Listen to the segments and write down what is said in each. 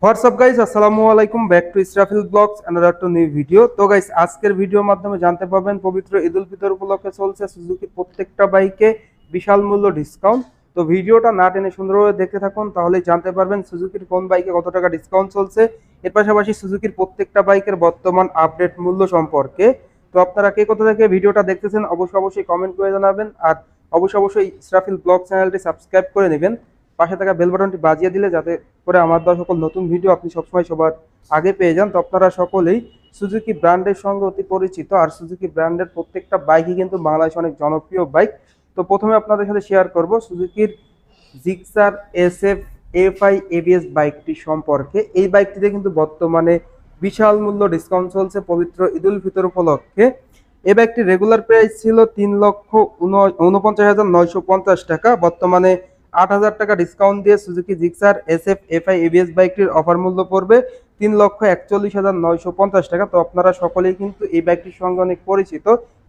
WhatsApp guys, আসসালামু আলাইকুম, back to Israfil blogs another to new video. তো গাইস, আজকের ভিডিওর মাধ্যমে জানতে পারবেন পবিত্র ঈদ উল ফিতর উপলক্ষে চলছে সুজুকির প্রত্যেকটা বাইকে বিশাল মূল্য ডিসকাউন্ট। তো ভিডিওটা না টেনে সুন্দরভাবে দেখতে থাকুন, তাহলেই জানতে পারবেন সুজুকির কোন বাইকে কত টাকা ডিসকাউন্ট চলছে। এর পাশাপাশি সুজুকির প্রত্যেকটা বাইকের বর্তমান আপডেট মূল্য সম্পর্কে। তো আপনারা কে কোথা থেকে ভিডিওটা দেখতেছেন অবশ্যই কমেন্ট করে জানাবেন, আর অবশ্যই ইসরাফিল ব্লগ চ্যানেলটি সাবস্ক্রাইব করে নেবেন। পাশে থাকা বেল বাটনটি বাজিয়ে দিলে যাতে করে আমার দেওয়া সকল নতুন ভিডিও আপনি সবসময় সবার আগে পেয়ে যান। তো আপনারা সকলেই সুজুকি ব্র্যান্ডের সঙ্গে অতি পরিচিত, আর সুজুকি ব্র্যান্ডের প্রত্যেকটা বাইকই কিন্তু বাংলাদেশে অনেক জনপ্রিয় বাইক। তো প্রথমে আপনাদের সাথে শেয়ার করব সুজুকির জিক্সার এসএফ এফআই এবিএস বাইকটি সম্পর্কে। এই বাইকটিতে কিন্তু বর্তমানে বিশাল মূল্য ডিসকাউন্ট চলছে পবিত্র ঈদ উল ফিতর উপলক্ষে। এই বাইকটির রেগুলার প্রাইস ছিল 3,49,950 টাকা। বর্তমানে 8,000 টাকা ডিসকাউন্ট দিয়ে Suzuki Gixxer SF FI ABS বাইকটির অফার মূল্য পড়বে 3,41,950 টাকা। তো আপনারা সকলেই কিন্তু এই বাইকটির সঙ্গে অনেক পরিচিত।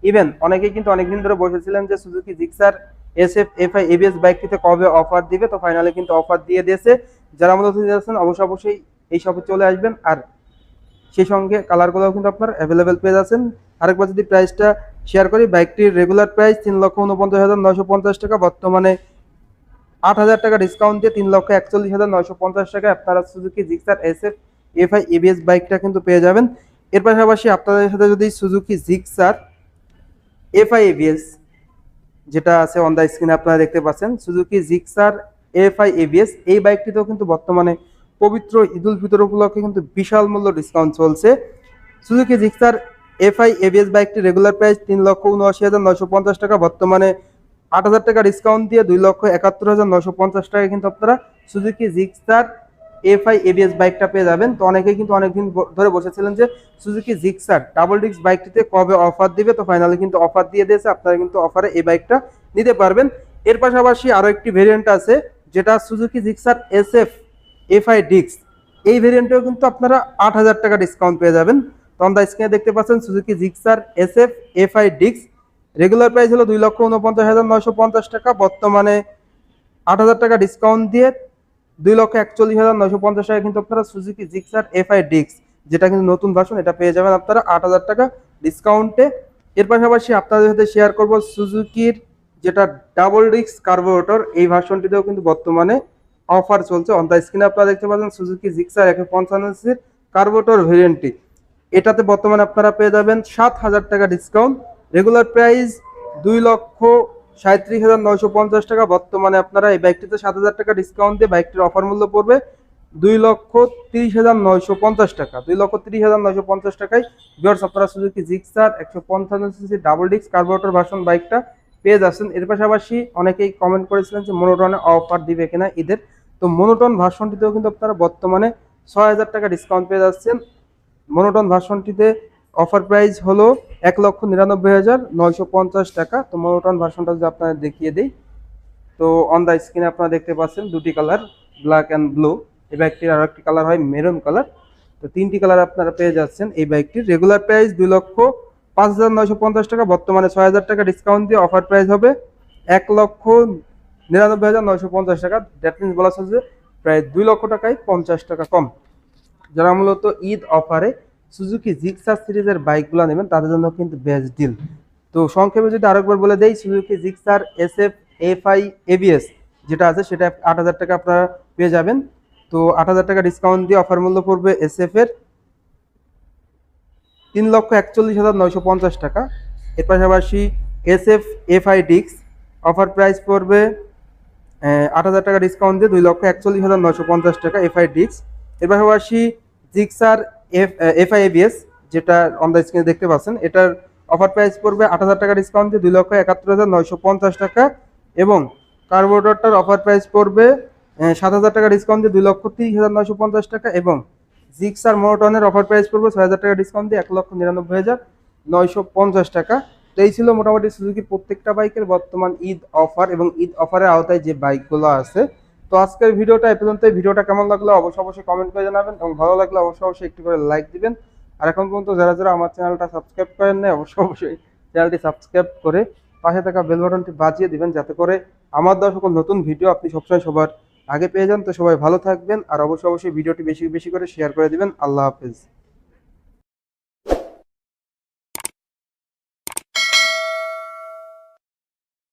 ইভেন অনেকেই কিন্তু অনেকদিন ধরে বসেছিলেন যে Suzuki Gixxer SF FI ABS বাইকটিতে কবে অফার দিবে। তো ফাইনালি কিন্তু অফার দিয়ে দিয়েছে। যারা মূলত যাচ্ছেন অবশ্যই এই শপে চলে আসবেন, আর সেই সঙ্গে কালারগুলোও কিন্তু আপনার অ্যাভেলেবেল পেয়ে যাচ্ছেন। আরেকবার যদি প্রাইসটা শেয়ার করি, বাইকটির রেগুলার প্রাইস 3,49,950 টাকা। বর্তমানে 8,000 টাকা ডিসকাউন্ট দিয়ে 3,41,950 টাকা আপনারা Suzuki Gixxer SF FI ABS বাইকটা কিন্তু পেয়ে যাবেন। এর পাশাপাশি আপনাদের সাথে যদি সুজুকি জিক্সার এফআই এবিএস যেটা আছে অন দ্য স্ক্রিনে আপনারা দেখতে পাচ্ছেন, সুজুকি জিক্সার এফআই এবিএস, এই বাইকটিতেও কিন্তু বর্তমানে পবিত্র ঈদ উল ফিতর উপলক্ষে কিন্তু বিশাল মূল্য ডিসকাউন্ট চলছে। সুজুকি জিক্সার এফআই এবিএস বাইকটি রেগুলার প্রাইস 3,79,950 টাকা। বর্তমানে 8,000 টাকা ডিসকাউন্ট দিয়ে 2,71,950 টাকা কিন্তু আপনারা সুজুকি জিক্সার এফআই এবিএস বাইকটা পেয়ে যাবেন। তো অনেকেই কিন্তু অনেকদিন ধরে বসেছিলেন যে সুজুকি জিক্সার ডাবল ডিস্ক বাইকটিতে কবে অফার দিবে। তো ফাইনালি কিন্তু অফার দিয়ে দিয়েছে, আপনারা কিন্তু অফারে এই বাইকটা নিতে পারবেন। এর পাশাপাশি আরো একটি ভেরিয়েন্ট আছে যেটা সুজুকি জিক্সার এসএফ এফআই ডিক্স। এই ভেরিয়েন্টেও কিন্তু আপনারা 8,000 টাকা ডিসকাউন্ট পেয়ে যাবেন। তো অন দ্য স্ক্রিনে দেখতে পাচ্ছেন সুজুকি জিক্সার এসএফ এফআই ডিক্স। রেগুলার প্রাইস হলো 2,49,950 টাকা। বর্তমানে 8,000 টাকা ডিসকাউন্ট দিয়ে 2,41,950 টাকা কিন্তু আপনারা সুজুকি জিক্সার এফআই ডিক্স, যেটা কিন্তু নতুন ভার্সন, এটা পেয়ে যাবেন আপনারা 8,000 টাকা ডিসকাউন্টে। এর পাশাপাশি আপনাদের সাথে শেয়ার করব সুজুকির যেটা ডাবল ডিস্ক কার্বোরেটর, এই ভার্সনটিতেও কিন্তু বর্তমানে অফার চলছে। অন দ্য স্ক্রিনে আপনারা দেখতে পাচ্ছেন সুজুকি জিক্সার 155 কার্বোরেটর ভেরিয়েন্টটি। এটাতে বর্তমানে আপনারা পেয়ে যাবেন 7,000 টাকা ডিসকাউন্ট। রেগুলার প্রাইস 2,37,950 টাকা। বর্তমানে আপনারা এই বাইকটিতে 7,000 টাকা ডিসকাউন্ট দিয়ে বাইকটির অফার মূল্য পড়বে 2,30,950 টাকা। 2,30,950 টাকায় ভিউয়ার্স আপনারা Suzuki Gixxer 155 double disc carburettor version বাইকটা পেয়ে যাচ্ছেন। এর পাশাপাশি অনেকেই কমেন্ট করেছিলেন যে মনোটনে অফার দিবে কিনা ঈদের। তো মনোটন ভার্সনটিতেও কিন্তু আপনারা বর্তমানে 6,000 টাকা ডিসকাউন্ট পেয়ে যাচ্ছেন। মনোটন ভার্সনটিতে অফার প্রাইস হলো 1,99,950 টাকা। তো মনোটন ভার্সনটা যদি আপনাদের দেখিয়ে দিই, তো অন দ্য স্ক্রিনে আপনারা দেখতে পাচ্ছেন দুটি কালার, ব্ল্যাক অ্যান্ড ব্লু। এই বাইকটির আরো একটি কালার হয় মেরুন কালার। তো তিনটি কালার আপনারা পেয়ে যাচ্ছেন। এই বাইকটির রেগুলার প্রাইস 2,05,950 টাকা। বর্তমানে 6,000 টাকা ডিসকাউন্ট দিয়ে অফার প্রাইস হবে 1,99,950 টাকা। দ্যাট মিনস বলা হচ্ছে যে প্রায় 2,00,000 টাকায় 50 টাকা কম। যারা মূলত ঈদ অফারে সুজুকি জিক্সার সিরিজের বাইকগুলো নেবেন তাদের জন্য কিন্তু বেস্ট ডিল। তো সংক্ষেপে যদি আরেকবার বলে দেই, Suzuki Gixxer SF FI ABS যেটা আছে সেটা 8,000 টাকা আপনারা পেয়ে যাবেন। তো 8,000 টাকা ডিসকাউন্ট দিয়ে অফার মূল্য পড়বে এসএফ এর 3,41,950 টাকা। এর পাশাপাশি এসএফ এফআই ডিক্স অফার প্রাইস পড়বে 8,000 টাকা ডিসকাউন্ট দিয়ে 2,41,950 টাকা এফআই ডিক্স। এর পাশাপাশি জিক্সার এফআই এবিএস যেটা অন দ্য স্ক্রিনে দেখতে পাচ্ছেন, এটার অফার প্রাইস পড়বে 8,000 টাকা ডিসকাউন্ট দিয়ে 2,71,950 টাকা। এবং কার্বোরেটরটার অফার প্রাইস পড়বে 7,000 টাকা ডিসকাউন্ট দিয়ে 2,30,950 টাকা। এবং জিক্সার মোনোটনের অফার প্রাইস পড়বে 6,000 টাকা ডিসকাউন্ট দিয়ে 1,99,950 টাকা। তো এই ছিল মোটামুটি সুজুকির প্রত্যেকটা বাইকের বর্তমান ঈদ অফার এবং ঈদ অফারের আওতায় যে বাইকগুলো আছে। তো আজকের ভিডিওটা এ পর্যন্তই। ভিডিওটা কেমন লাগলো অবশ্যই কমেন্ট করে জানাবেন, এবং ভালো লাগলে অবশ্যই একটু করে লাইক দিবেন। আর এখন পর্যন্ত যারা আমার চ্যানেলটা সাবস্ক্রাইব করেন না অবশ্যই চ্যানেলটি সাবস্ক্রাইব করে পাশে থাকা বেল বাটনটি বাজিয়ে দিবেন, যাতে করে আমার দেওয়া সকল নতুন ভিডিও আপনি সবসময় সবার আগে পেয়ে যান। তো সবাই ভালো থাকবেন, আর অবশ্যই অবশ্যই ভিডিওটি বেশি বেশি করে শেয়ার করে দিবেন। আল্লাহ হাফেজ।